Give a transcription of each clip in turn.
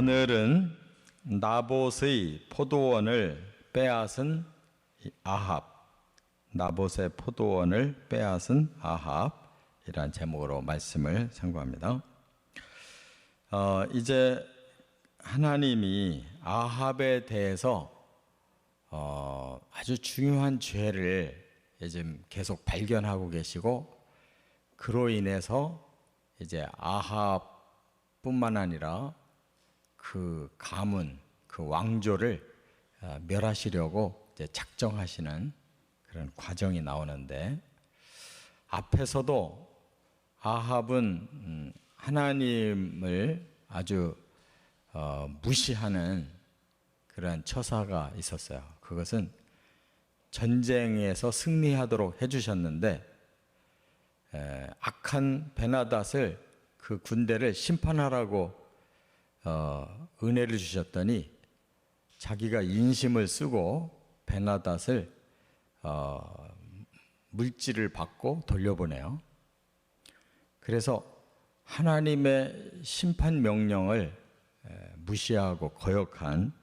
오늘은 나봇의 포도원을 빼앗은 아합, 나봇의 포도원을 빼앗은 아합이라는 제목으로 말씀을 선고합니다. 이제 하나님이 아합에 대해서 아주 중요한 죄를 요즘 계속 발견하고 계시고, 그로 인해서 이제 아합뿐만 아니라 그 가문, 그 왕조를 멸하시려고 이제 작정하시는 그런 과정이 나오는데, 앞에서도 아합은 하나님을 아주 무시하는 그런 처사가 있었어요. 그것은 전쟁에서 승리하도록 해주셨는데, 악한 베나닷을, 그 군대를 심판하라고 은혜를 주셨더니 자기가 인심을 쓰고 베나닷을 물질을 받고 돌려보내요. 그래서 하나님의 심판 명령을 무시하고 거역한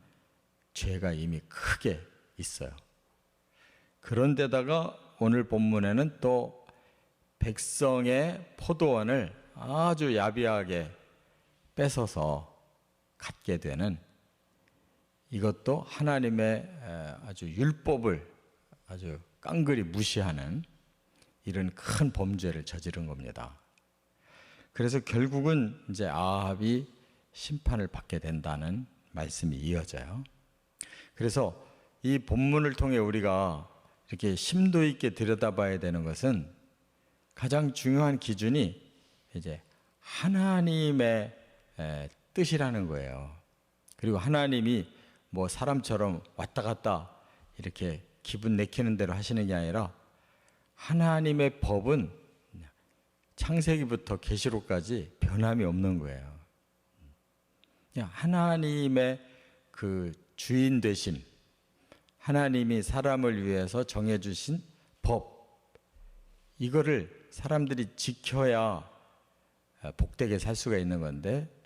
죄가 이미 크게 있어요. 그런데다가 오늘 본문에는 또 백성의 포도원을 아주 야비하게 뺏어서 갖게 되는, 이것도 하나님의 아주 율법을 아주 깡그리 무시하는 이런 큰 범죄를 저지른 겁니다. 그래서 결국은 이제 아합이 심판을 받게 된다는 말씀이 이어져요. 그래서 이 본문을 통해 우리가 이렇게 심도 있게 들여다봐야 되는 것은, 가장 중요한 기준이 이제 하나님의 뜻이라는 거예요. 그리고 하나님이 뭐 사람처럼 왔다 갔다 이렇게 기분 내키는 대로 하시는 게 아니라, 하나님의 법은 창세기부터 계시록까지 변함이 없는 거예요. 그냥 하나님의 그 주인 되심, 하나님이 사람을 위해서 정해주신 법, 이거를 사람들이 지켜야 복되게 살 수가 있는 건데,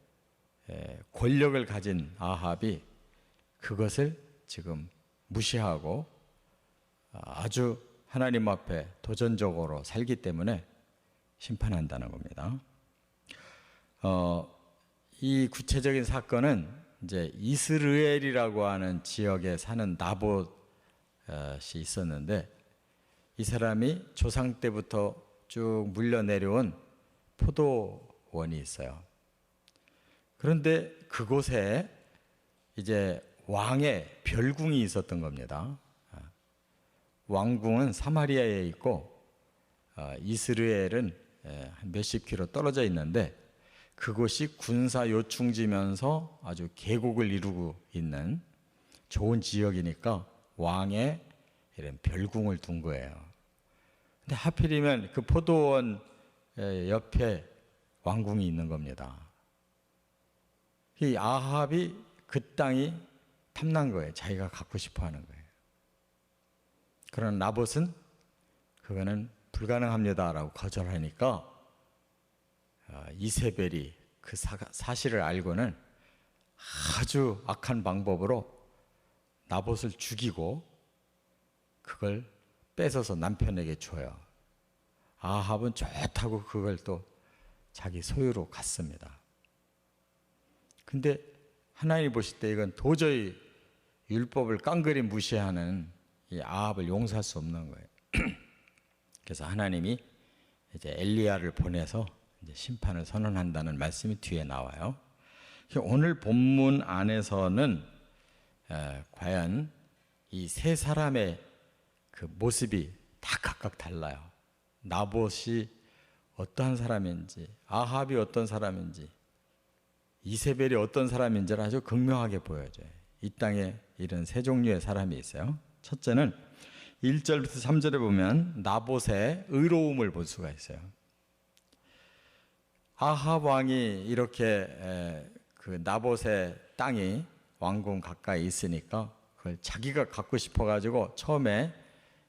권력을 가진 아합이 그것을 지금 무시하고 아주 하나님 앞에 도전적으로 살기 때문에 심판한다는 겁니다. 이 구체적인 사건은 이제 이스라엘이라고 하는 지역에 사는 나봇이 있었는데, 이 사람이 조상 때부터 쭉 물려 내려온 포도원이 있어요. 그런데 그곳에 이제 왕의 별궁이 있었던 겁니다. 왕궁은 사마리아에 있고, 이스라엘은 한 몇십 킬로 떨어져 있는데, 그곳이 군사 요충지면서 아주 계곡을 이루고 있는 좋은 지역이니까 왕의 이런 별궁을 둔 거예요. 근데 하필이면 그 포도원 옆에 왕궁이 있는 겁니다. 이 아합이 그 땅이 탐난 거예요. 자기가 갖고 싶어 하는 거예요. 그러나 나봇은 그거는 불가능합니다라고 거절하니까, 이세벨이 그 사실을 알고는 아주 악한 방법으로 나봇을 죽이고 그걸 뺏어서 남편에게 줘요. 아합은 좋다고 그걸 또 자기 소유로 갖습니다. 근데 하나님이 보실 때 이건 도저히 율법을 깡그리 무시하는 이 아합을 용서할 수 없는 거예요. 그래서 하나님이 이제 엘리야를 보내서 이제 심판을 선언한다는 말씀이 뒤에 나와요. 오늘 본문 안에서는 과연 이 세 사람의 그 모습이 다 각각 달라요. 나봇이 어떠한 사람인지, 아합이 어떤 사람인지, 이세벨이 어떤 사람인지를 아주 극명하게 보여줘요. 이 땅에 이런 세 종류의 사람이 있어요. 첫째는 1절부터 3절에 보면 나봇의 의로움을 볼 수가 있어요. 아합 왕이 이렇게 그 나봇의 땅이 왕궁 가까이 있으니까 그걸 자기가 갖고 싶어가지고 처음에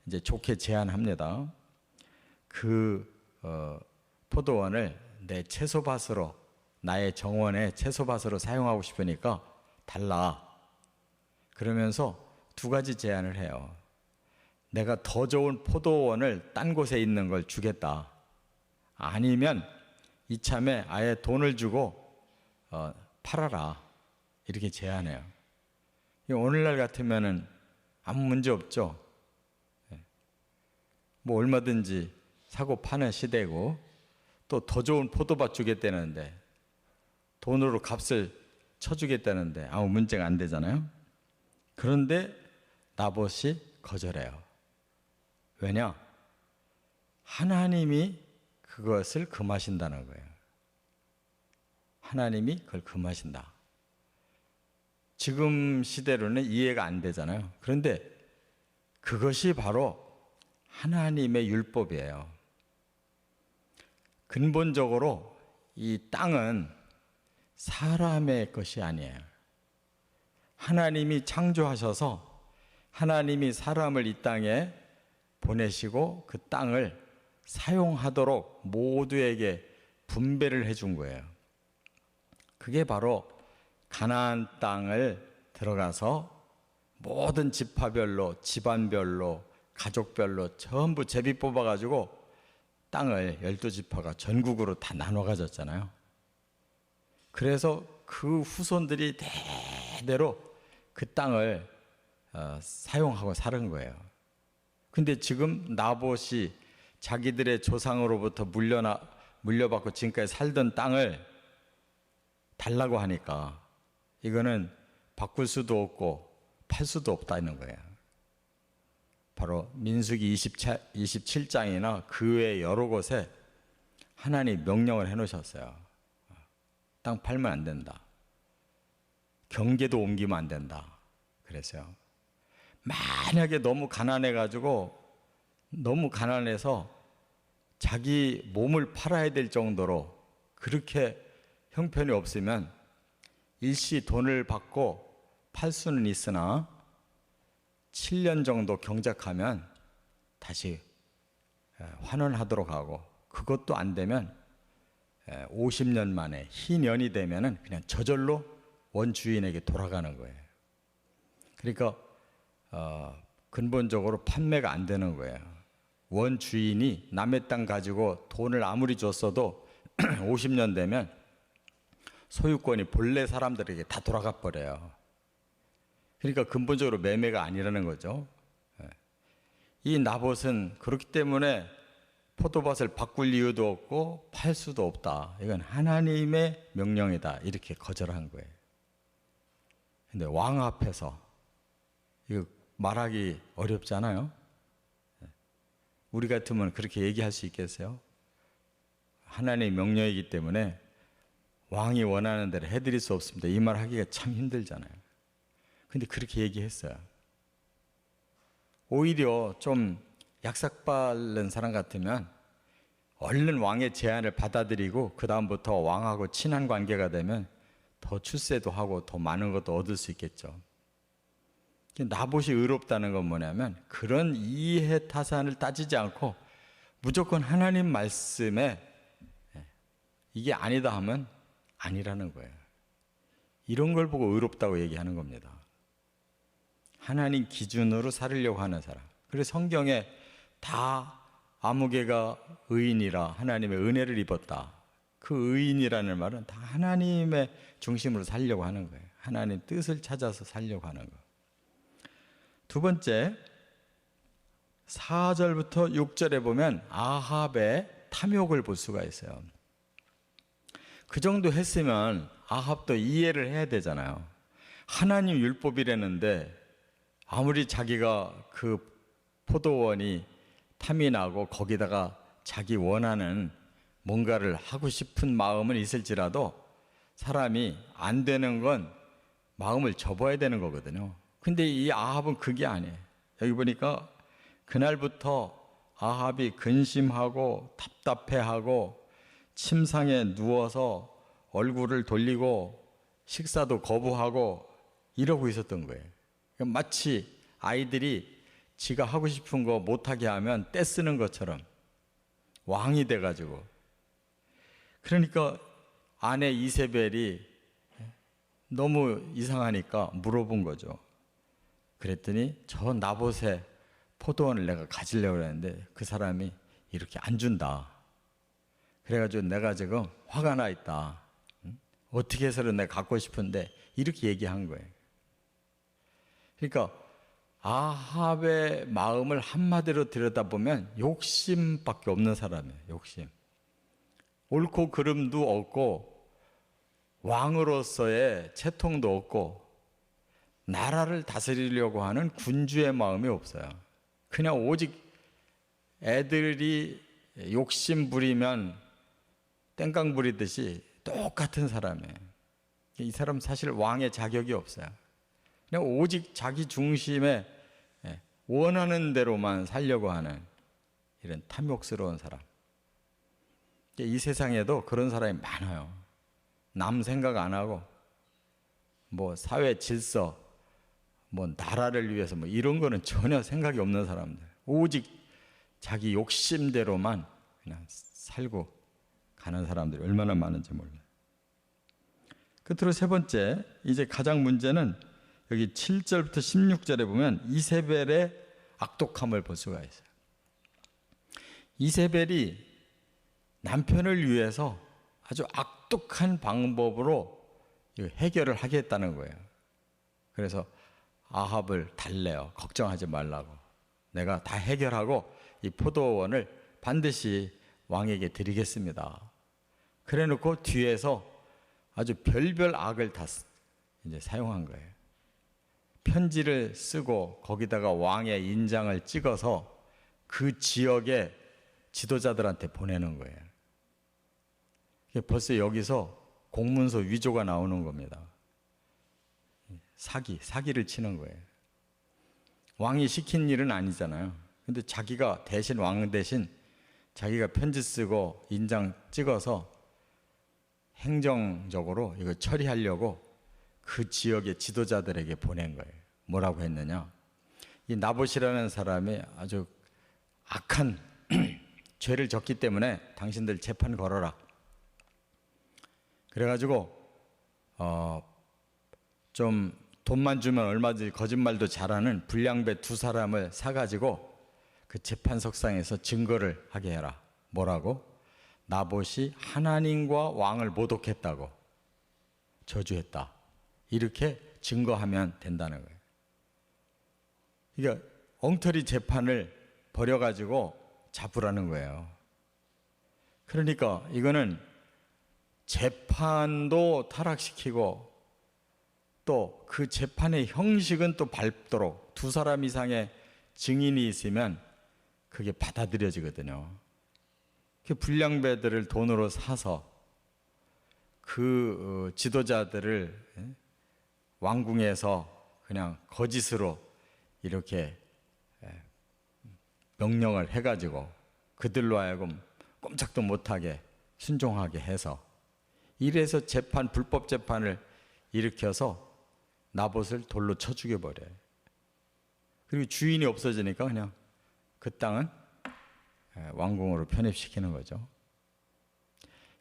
이제 좋게 제안합니다. 그 포도원을 내 채소밭으로 나의 정원에 채소밭으로 사용하고 싶으니까 달라. 그러면서 두 가지 제안을 해요. 내가 더 좋은 포도원을 딴 곳에 있는 걸 주겠다. 아니면 이참에 아예 돈을 주고 팔아라. 이렇게 제안해요. 오늘날 같으면은 아무 문제 없죠. 뭐 얼마든지 사고 파는 시대고 또 더 좋은 포도밭 주겠다는데 돈으로 값을 쳐주겠다는데 아무 문제가 안 되잖아요. 그런데 나봇이 거절해요. 왜냐? 하나님이 그것을 금하신다는 거예요. 하나님이 그걸 금하신다. 지금 시대로는 이해가 안 되잖아요. 그런데 그것이 바로 하나님의 율법이에요. 근본적으로 이 땅은 사람의 것이 아니에요. 하나님이 창조하셔서 하나님이 사람을 이 땅에 보내시고 그 땅을 사용하도록 모두에게 분배를 해준 거예요. 그게 바로 가나안 땅을 들어가서 모든 지파별로, 집안별로, 가족별로 전부 제비 뽑아가지고 땅을 12지파가 전국으로 다 나눠 가졌잖아요. 그래서 그 후손들이 대대로 그 땅을 사용하고 사는 거예요. 근데 지금 나봇이 자기들의 조상으로부터 물려받고 지금까지 살던 땅을 달라고 하니까 이거는 바꿀 수도 없고 팔 수도 없다는 거예요. 바로 민수기 27장이나 그 외 여러 곳에 하나님 명령을 해놓으셨어요. 땅 팔면 안 된다. 경계도 옮기면 안 된다. 그랬어요. 만약에 너무 가난해가지고 너무 가난해서 자기 몸을 팔아야 될 정도로 그렇게 형편이 없으면 일시 돈을 받고 팔 수는 있으나 7년 정도 경작하면 다시 환원하도록 하고 그것도 안 되면 50년 만에 희년이 되면은 그냥 저절로 원주인에게 돌아가는 거예요. 그러니까 근본적으로 판매가 안 되는 거예요. 원주인이 남의 땅 가지고 돈을 아무리 줬어도 50년 되면 소유권이 본래 사람들에게 다 돌아가 버려요. 그러니까 근본적으로 매매가 아니라는 거죠. 이 나봇은 그렇기 때문에 포도밭을 바꿀 이유도 없고 팔 수도 없다. 이건 하나님의 명령이다. 이렇게 거절한 거예요. 근데 왕 앞에서 이거 말하기 어렵잖아요. 우리 같으면 그렇게 얘기할 수 있겠어요? 하나님의 명령이기 때문에 왕이 원하는 대로 해드릴 수 없습니다. 이 말 하기가 참 힘들잖아요. 근데 그렇게 얘기했어요. 오히려 좀 약삭빠른 사람 같으면 얼른 왕의 제안을 받아들이고 그 다음부터 왕하고 친한 관계가 되면 더 출세도 하고 더 많은 것도 얻을 수 있겠죠. 나봇이 의롭다는 건 뭐냐면 그런 이해타산을 따지지 않고 무조건 하나님 말씀에 이게 아니다 하면 아니라는 거예요. 이런 걸 보고 의롭다고 얘기하는 겁니다. 하나님 기준으로 살으려고 하는 사람. 그래서 성경에 다 아무개가 의인이라 하나님의 은혜를 입었다. 그 의인이라는 말은 다 하나님의 중심으로 살려고 하는 거예요. 하나님 뜻을 찾아서 살려고 하는 거. 두 번째, 4절부터 6절에 보면 아합의 탐욕을 볼 수가 있어요. 그 정도 했으면 아합도 이해를 해야 되잖아요. 하나님 율법이라는데 아무리 자기가 그 포도원이 탐이 나고 거기다가 자기 원하는 뭔가를 하고 싶은 마음은 있을지라도 사람이 안 되는 건 마음을 접어야 되는 거거든요. 근데 이 아합은 그게 아니에요. 여기 보니까 그날부터 아합이 근심하고 답답해하고 침상에 누워서 얼굴을 돌리고 식사도 거부하고 이러고 있었던 거예요. 마치 아이들이 지가 하고 싶은 거 못하게 하면 떼쓰는 것처럼 왕이 돼가지고. 그러니까 아내 이세벨이 너무 이상하니까 물어본 거죠. 그랬더니 저 나봇의 포도원을 내가 가지려고 그랬는데 그 사람이 이렇게 안 준다. 그래가지고 내가 지금 화가 나 있다. 어떻게 해서든 내가 갖고 싶은데 이렇게 얘기한 거예요. 그러니까 아합의 마음을 한마디로 들여다보면 욕심밖에 없는 사람이에요. 욕심. 옳고 그름도 없고 왕으로서의 채통도 없고 나라를 다스리려고 하는 군주의 마음이 없어요. 그냥 오직 애들이 욕심 부리면 땡깡 부리듯이 똑같은 사람이에요. 이 사람 사실 왕의 자격이 없어요. 그냥 오직 자기 중심에 원하는 대로만 살려고 하는 이런 탐욕스러운 사람. 이 세상에도 그런 사람이 많아요. 남 생각 안 하고 뭐 사회 질서, 뭐 나라를 위해서 뭐 이런 거는 전혀 생각이 없는 사람들. 오직 자기 욕심대로만 그냥 살고 가는 사람들이 얼마나 많은지 몰라요. 끝으로 세 번째, 이제 가장 문제는 여기 7절부터 16절에 보면 이세벨의 악독함을 볼 수가 있어요. 이세벨이 남편을 위해서 아주 악독한 방법으로 해결을 하겠다는 거예요. 그래서 아합을 달래요. 걱정하지 말라고. 내가 다 해결하고 이 포도원을 반드시 왕에게 드리겠습니다. 그래 놓고 뒤에서 아주 별별 악을 다 이제 사용한 거예요. 편지를 쓰고 거기다가 왕의 인장을 찍어서 그 지역의 지도자들한테 보내는 거예요. 벌써 여기서 공문서 위조가 나오는 겁니다. 사기를 치는 거예요. 왕이 시킨 일은 아니잖아요. 근데 자기가 대신 왕 대신 자기가 편지 쓰고 인장 찍어서 행정적으로 이거 처리하려고 그 지역의 지도자들에게 보낸 거예요. 뭐라고 했느냐? 이 나봇이라는 사람이 아주 악한 죄를 졌기 때문에 당신들 재판 걸어라. 그래가지고 좀 돈만 주면 얼마든지 거짓말도 잘하는 불량배 두 사람을 사가지고 그 재판석상에서 증거를 하게 해라. 뭐라고? 나봇이 하나님과 왕을 모독했다고, 저주했다. 이렇게 증거하면 된다는 거예요. 그러니까 엉터리 재판을 벌여가지고 잡으라는 거예요. 그러니까 이거는 재판도 타락시키고 또 그 재판의 형식은 또 밟도록 두 사람 이상의 증인이 있으면 그게 받아들여지거든요. 그 불량배들을 돈으로 사서 그 지도자들을 왕궁에서 그냥 거짓으로 이렇게 명령을 해가지고 그들로 하여금 꼼짝도 못하게 순종하게 해서 이래서 불법 재판을 일으켜서 나봇을 돌로 쳐 죽여버려요. 그리고 주인이 없어지니까 그냥 그 땅은 왕궁으로 편입시키는 거죠.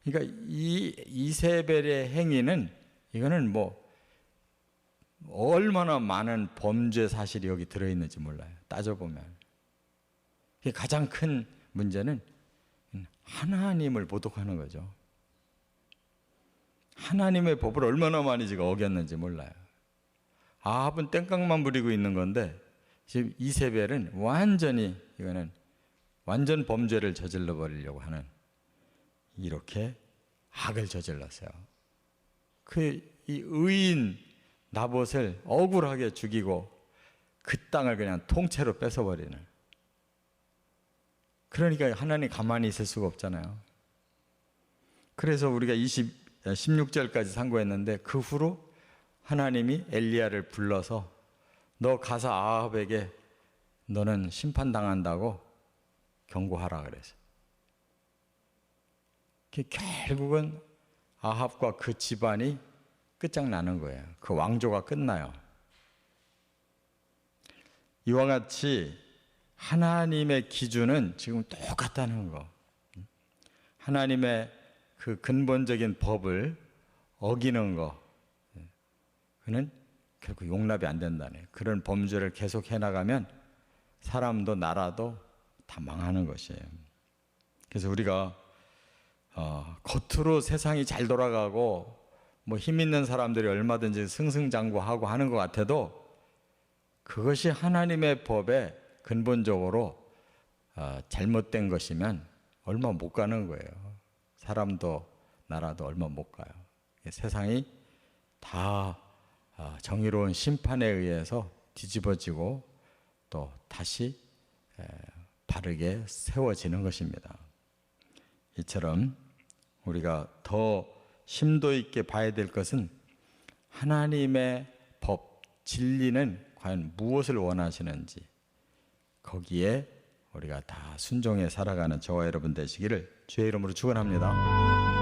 그러니까 이 이세벨의 행위는 이거는 뭐 얼마나 많은 범죄 사실이 여기 들어있는지 몰라요. 따져보면. 가장 큰 문제는 하나님을 모독하는 거죠. 하나님의 법을 얼마나 많이 지가 어겼는지 몰라요. 아합은 땡깡만 부리고 있는 건데 지금 이세벨은 완전히 이거는 완전 범죄를 저질러 버리려고 하는 이렇게 악을 저질렀어요. 이 의인 나봇을 억울하게 죽이고 그 땅을 그냥 통째로 뺏어버리는. 그러니까 하나님 가만히 있을 수가 없잖아요. 그래서 우리가 16절까지 상고했는데 그 후로 하나님이 엘리야를 불러서 너 가서 아합에게 너는 심판당한다고 경고하라 그래서. 결국은 아합과 그 집안이 끝장나는 거예요. 그 왕조가 끝나요. 이와 같이 하나님의 기준은 지금 똑같다는 거. 하나님의 그 근본적인 법을 어기는 거, 그는 결국 용납이 안 된다네. 그런 범죄를 계속 해나가면 사람도 나라도 다 망하는 것이에요. 그래서 우리가 겉으로 세상이 잘 돌아가고 뭐 힘 있는 사람들이 얼마든지 승승장구하고 하는 것 같아도 그것이 하나님의 법에 근본적으로 잘못된 것이면 얼마 못 가는 거예요. 사람도 나라도 얼마 못 가요. 세상이 다 정의로운 심판에 의해서 뒤집어지고 또 다시 바르게 세워지는 것입니다. 이처럼 우리가 더 심도 있게 봐야 될 것은 하나님의 법, 진리는 과연 무엇을 원하시는지 거기에 우리가 다 순종해 살아가는 저와 여러분 되시기를 주의 이름으로 축원합니다.